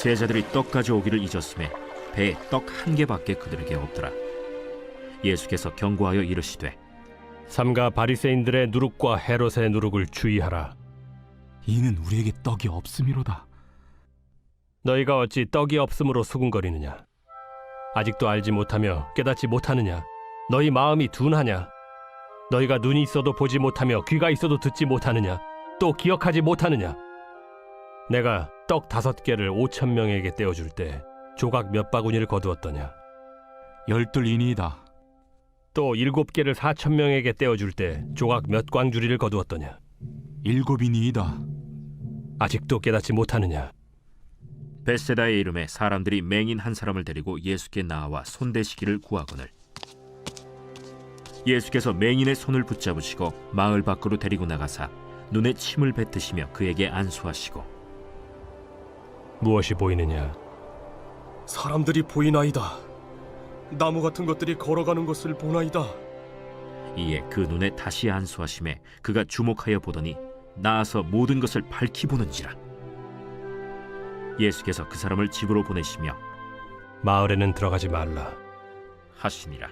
제자들이 떡 가져오기를 잊었음에 배에 떡 한 개밖에 그들에게 없더라. 예수께서 경고하여 이르시되 삼가 바리새인들의 누룩과 헤롯의 누룩을 주의하라. 이는 우리에게 떡이 없음이로다. 너희가 어찌 떡이 없음으로 수군거리느냐? 아직도 알지 못하며 깨닫지 못하느냐? 너희 마음이 둔하냐? 너희가 눈이 있어도 보지 못하며 귀가 있어도 듣지 못하느냐? 또 기억하지 못하느냐? 내가 떡 5개를 5,000명에게 떼어줄 때 조각 몇 바구니를 거두었더냐? 12이니이다. 또 7개를 4,000명에게 떼어줄 때 조각 몇 광주리를 거두었더냐? 7이니이다. 아직도 깨닫지 못하느냐? 벳세다의 이름에 사람들이 맹인 한 사람을 데리고 예수께 나와 손대시기를 구하거늘 예수께서 맹인의 손을 붙잡으시고 마을 밖으로 데리고 나가사 눈에 침을 뱉으시며 그에게 안수하시고 무엇이 보이느냐? 사람들이 보이나이다. 나무 같은 것들이 걸어가는 것을 보나이다. 이에 그 눈에 다시 안수하심에 그가 주목하여 보더니 나아서 모든 것을 밝히 보는지라. 예수께서 그 사람을 집으로 보내시며 마을에는 들어가지 말라 하시니라.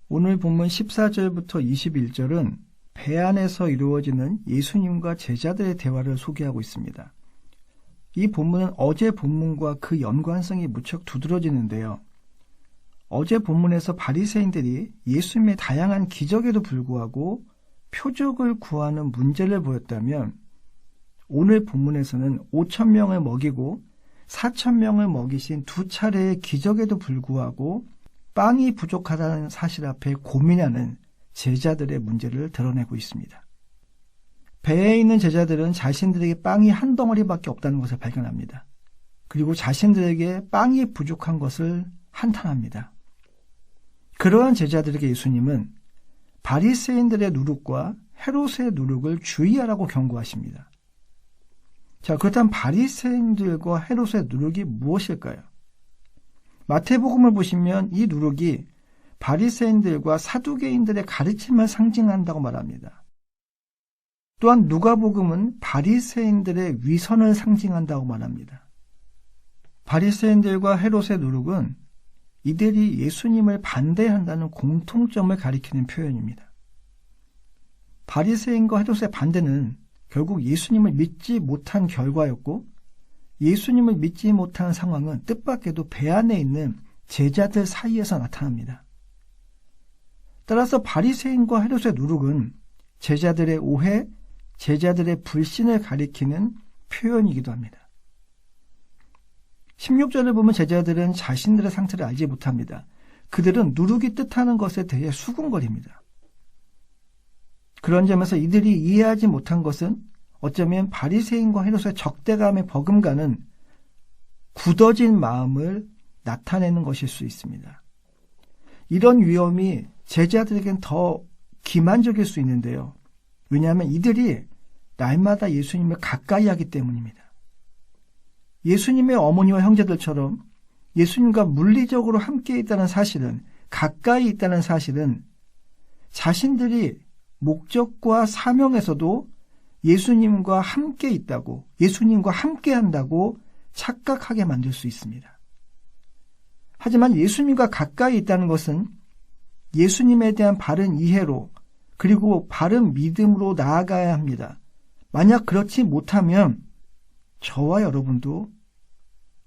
오늘 본문 14절부터 21절은 배 안에서 이루어지는 예수님과 제자들의 대화를 소개하고 있습니다. 이 본문은 어제 본문과 그 연관성이 무척 두드러지는데요. 어제 본문에서 바리새인들이 예수님의 다양한 기적에도 불구하고 표적을 구하는 문제를 보였다면 오늘 본문에서는 5,000명을 먹이고 4,000명을 먹이신 2차례의 기적에도 불구하고 빵이 부족하다는 사실 앞에 고민하는 제자들의 문제를 드러내고 있습니다. 배에 있는 제자들은 자신들에게 빵이 한 덩어리밖에 없다는 것을 발견합니다. 그리고 자신들에게 빵이 부족한 것을 한탄합니다. 그러한 제자들에게 예수님은 바리새인들의 누룩과 헤롯의 누룩을 주의하라고 경고하십니다. 자, 그렇다면 바리새인들과 헤롯의 누룩이 무엇일까요? 마태복음을 보시면 이 누룩이 바리새인들과 사두개인들의 가르침을 상징한다고 말합니다. 또한 누가복음은 바리새인들의 위선을 상징한다고 말합니다. 바리새인들과 헤롯의 누룩은 이들이 예수님을 반대한다는 공통점을 가리키는 표현입니다. 바리새인과 헤롯의 반대는 결국 예수님을 믿지 못한 결과였고 예수님을 믿지 못한 상황은 뜻밖에도 배 안에 있는 제자들 사이에서 나타납니다. 따라서 바리새인과 헤롯의 누룩은 제자들의 오해, 제자들의 불신을 가리키는 표현이기도 합니다. 16절을 보면 제자들은 자신들의 상태를 알지 못합니다. 그들은 누룩이 뜻하는 것에 대해 수군거립니다. 그런 점에서 이들이 이해하지 못한 것은 어쩌면 바리새인과 헤롯의 적대감에 버금가는 굳어진 마음을 나타내는 것일 수 있습니다. 이런 위험이 제자들에겐 더 기만적일 수 있는데요. 왜냐하면 이들이 날마다 예수님을 가까이 하기 때문입니다. 예수님의 어머니와 형제들처럼 예수님과 물리적으로 함께 있다는 사실은, 가까이 있다는 사실은 자신들이 목적과 사명에서도 예수님과 함께 있다고, 예수님과 함께 한다고 착각하게 만들 수 있습니다. 하지만 예수님과 가까이 있다는 것은 예수님에 대한 바른 이해로 그리고 바른 믿음으로 나아가야 합니다. 만약 그렇지 못하면 저와 여러분도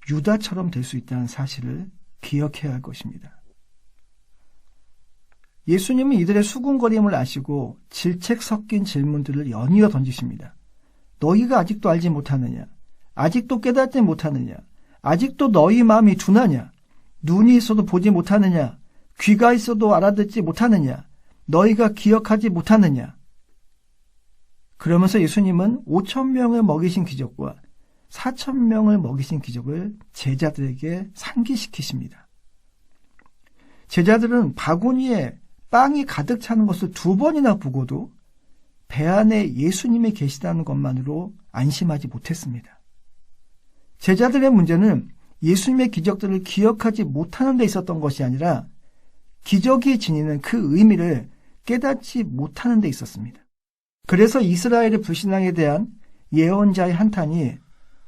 유다처럼 될 수 있다는 사실을 기억해야 할 것입니다. 예수님은 이들의 수군거림을 아시고 질책 섞인 질문들을 연이어 던지십니다. 너희가 아직도 알지 못하느냐? 아직도 깨닫지 못하느냐? 아직도 너희 마음이 둔하냐? 눈이 있어도 보지 못하느냐? 귀가 있어도 알아듣지 못하느냐? 너희가 기억하지 못하느냐? 그러면서 예수님은 5,000명을 먹이신 기적과 4,000명을 먹이신 기적을 제자들에게 상기시키십니다. 제자들은 바구니에 빵이 가득 차는 것을 2번이나 보고도 배 안에 예수님이 계시다는 것만으로 안심하지 못했습니다. 제자들의 문제는 예수님의 기적들을 기억하지 못하는 데 있었던 것이 아니라 기적이 지니는 그 의미를 깨닫지 못하는 데 있었습니다. 그래서 이스라엘의 불신앙에 대한 예언자의 한탄이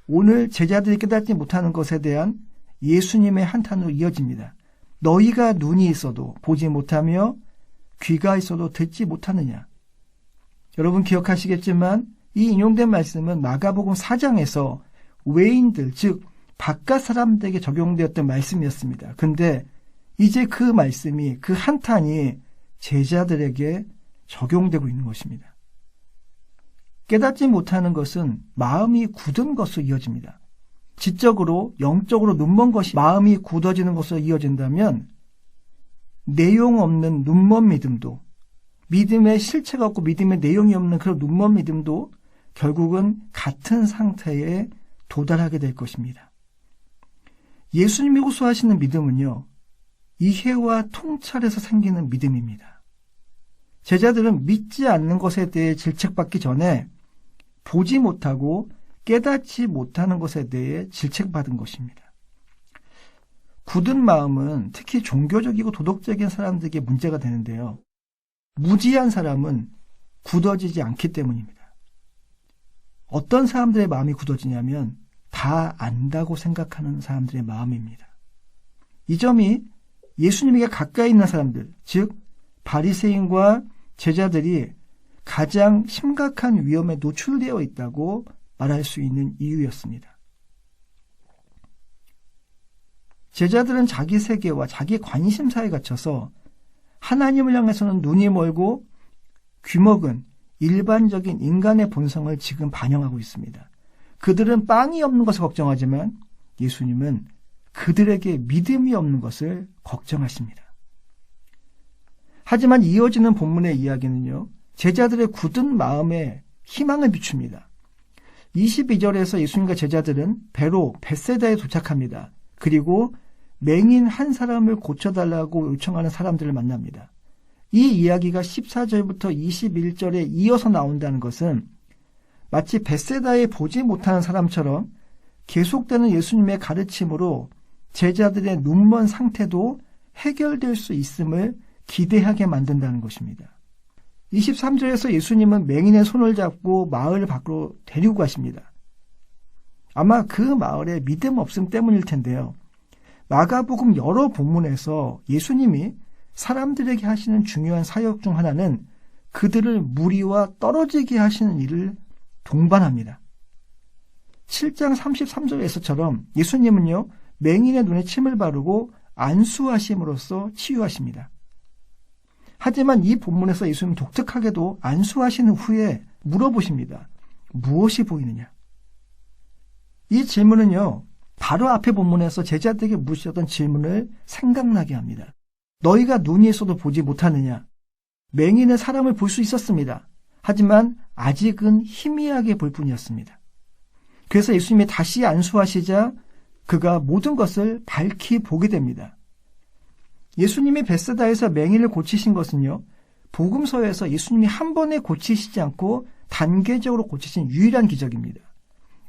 오늘 제자들이 깨닫지 못하는 것에 대한 예수님의 한탄으로 이어집니다. 너희가 눈이 있어도 보지 못하며 귀가 있어도 듣지 못하느냐. 여러분 기억하시겠지만 이 인용된 말씀은 마가복음 4장에서 외인들, 즉 바깥 사람들에게 적용되었던 말씀이었습니다. 근데 이제 그 말씀이, 그 한탄이 제자들에게 적용되고 있는 것입니다. 깨닫지 못하는 것은 마음이 굳은 것으로 이어집니다. 지적으로, 영적으로 눈먼 것이 마음이 굳어지는 것으로 이어진다면 내용 없는 눈먼 믿음도, 믿음의 실체가 없고 믿음의 내용이 없는 그런 눈먼 믿음도 결국은 같은 상태에 도달하게 될 것입니다. 예수님이 호소하시는 믿음은요, 이해와 통찰에서 생기는 믿음입니다. 제자들은 믿지 않는 것에 대해 질책받기 전에 보지 못하고 깨닫지 못하는 것에 대해 질책받은 것입니다. 굳은 마음은 특히 종교적이고 도덕적인 사람들에게 문제가 되는데요. 무지한 사람은 굳어지지 않기 때문입니다. 어떤 사람들의 마음이 굳어지냐면 다 안다고 생각하는 사람들의 마음입니다. 이 점이 예수님에게 가까이 있는 사람들, 즉 바리새인과 제자들이 가장 심각한 위험에 노출되어 있다고 말할 수 있는 이유였습니다. 제자들은 자기 세계와 자기 관심사에 갇혀서 하나님을 향해서는 눈이 멀고 귀먹은 일반적인 인간의 본성을 지금 반영하고 있습니다. 그들은 빵이 없는 것을 걱정하지만 예수님은 그들에게 믿음이 없는 것을 걱정하십니다. 하지만 이어지는 본문의 이야기는요, 제자들의 굳은 마음에 희망을 비춥니다. 22절에서 예수님과 제자들은 배로 벳세다에 도착합니다. 그리고 맹인 한 사람을 고쳐달라고 요청하는 사람들을 만납니다. 이 이야기가 14절부터 21절에 이어서 나온다는 것은 마치 벳세다에 보지 못하는 사람처럼 계속되는 예수님의 가르침으로 제자들의 눈먼 상태도 해결될 수 있음을 기대하게 만든다는 것입니다. 23절에서 예수님은 맹인의 손을 잡고 마을 밖으로 데리고 가십니다. 아마 그 마을에 믿음 없음 때문일 텐데요. 마가복음 여러 본문에서 예수님이 사람들에게 하시는 중요한 사역 중 하나는 그들을 무리와 떨어지게 하시는 일을 동반합니다. 7장 33절에서처럼 예수님은요, 맹인의 눈에 침을 바르고 안수하심으로써 치유하십니다. 하지만 이 본문에서 예수님은 독특하게도 안수하신 후에 물어보십니다. 무엇이 보이느냐? 이 질문은요, 바로 앞에 본문에서 제자들에게 묻으셨던 질문을 생각나게 합니다. 너희가 눈이 있어도 보지 못하느냐? 맹인은 사람을 볼 수 있었습니다. 하지만 아직은 희미하게 볼 뿐이었습니다. 그래서 예수님이 다시 안수하시자 그가 모든 것을 밝히 보게 됩니다. 예수님이 벳세다에서 맹인을 고치신 것은요, 복음서에서 예수님이 한 번에 고치시지 않고 단계적으로 고치신 유일한 기적입니다.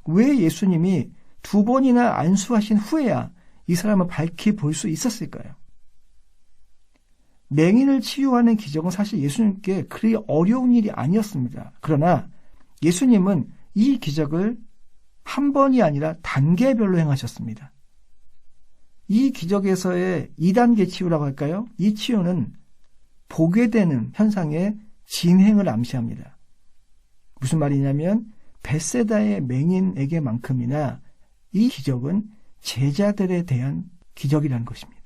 왜 예수님이 두 번이나 안수하신 후에야 이 사람을 밝히 볼 수 있었을까요? 맹인을 치유하는 기적은 사실 예수님께 그리 어려운 일이 아니었습니다. 그러나 예수님은 이 기적을 한 번이 아니라 단계별로 행하셨습니다. 이 기적에서의 2단계 치유라고 할까요? 이 치유는 보게 되는 현상의 진행을 암시합니다. 무슨 말이냐면 벳세다의 맹인에게만큼이나 이 기적은 제자들에 대한 기적이라는 것입니다.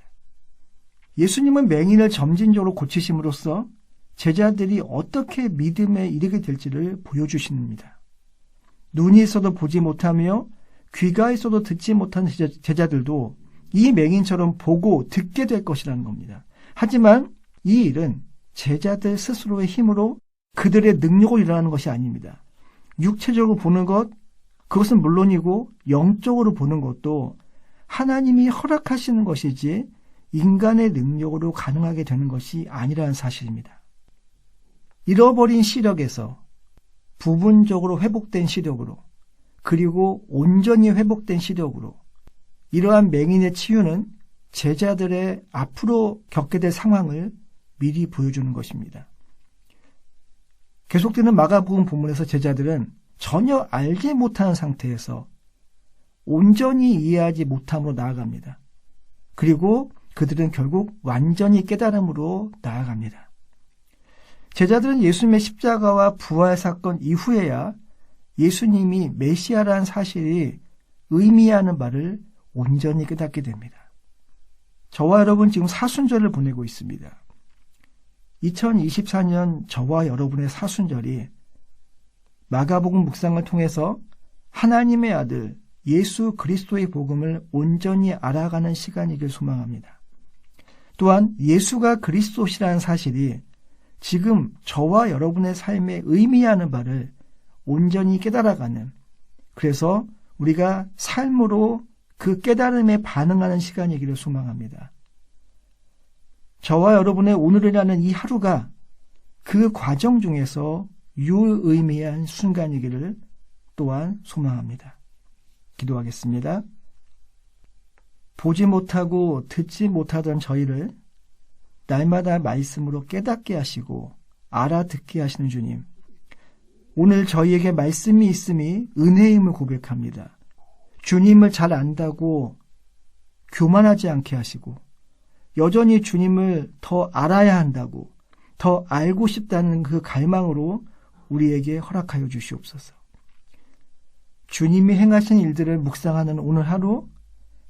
예수님은 맹인을 점진적으로 고치심으로써 제자들이 어떻게 믿음에 이르게 될지를 보여주십니다. 눈이 있어도 보지 못하며 귀가 있어도 듣지 못하는 제자들도 이 맹인처럼 보고 듣게 될 것이라는 겁니다. 하지만 이 일은 제자들 스스로의 힘으로 그들의 능력으로 일어나는 것이 아닙니다. 육체적으로 보는 것, 그것은 물론이고 영적으로 보는 것도 하나님이 허락하시는 것이지 인간의 능력으로 가능하게 되는 것이 아니라는 사실입니다. 잃어버린 시력에서 부분적으로 회복된 시력으로, 그리고 온전히 회복된 시력으로 이러한 맹인의 치유는 제자들의 앞으로 겪게 될 상황을 미리 보여주는 것입니다. 계속되는 마가복음 본문에서 제자들은 전혀 알지 못하는 상태에서 온전히 이해하지 못함으로 나아갑니다. 그리고 그들은 결국 완전히 깨달음으로 나아갑니다. 제자들은 예수님의 십자가와 부활 사건 이후에야 예수님이 메시아라는 사실이 의미하는 바를 온전히 깨닫게 됩니다. 저와 여러분 지금 사순절을 보내고 있습니다. 2024년 저와 여러분의 사순절이 마가복음 묵상을 통해서 하나님의 아들 예수 그리스도의 복음을 온전히 알아가는 시간이길 소망합니다. 또한 예수가 그리스도시라는 사실이 지금 저와 여러분의 삶에 의미하는 바를 온전히 깨달아가는, 그래서 우리가 삶으로 그 깨달음에 반응하는 시간이기를 소망합니다. 저와 여러분의 오늘이라는 이 하루가 그 과정 중에서 유의미한 순간이기를 또한 소망합니다. 기도하겠습니다. 보지 못하고 듣지 못하던 저희를 날마다 말씀으로 깨닫게 하시고 알아듣게 하시는 주님, 오늘 저희에게 말씀이 있음이 은혜임을 고백합니다. 주님을 잘 안다고 교만하지 않게 하시고 여전히 주님을 더 알아야 한다고, 더 알고 싶다는 그 갈망으로 우리에게 허락하여 주시옵소서. 주님이 행하신 일들을 묵상하는 오늘 하루,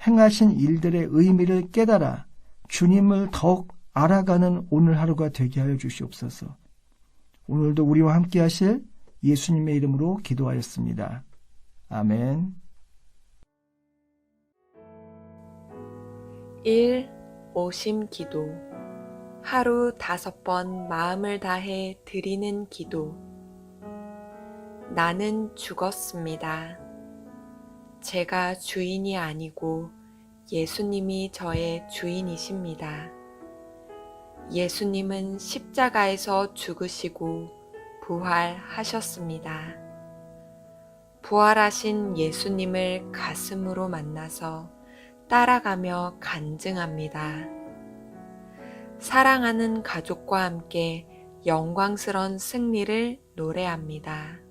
행하신 일들의 의미를 깨달아 주님을 더욱 알아가는 오늘 하루가 되게 하여 주시옵소서. 오늘도 우리와 함께 하실 예수님의 이름으로 기도하였습니다. 아멘. 1. 오심 기도. 하루 5번 마음을 다해 드리는 기도. 나는 죽었습니다. 제가 주인이 아니고 예수님이 저의 주인이십니다. 예수님은 십자가에서 죽으시고 부활하셨습니다. 부활하신 예수님을 가슴으로 만나서 따라가며 간증합니다. 사랑하는 가족과 함께 영광스러운 승리를 노래합니다.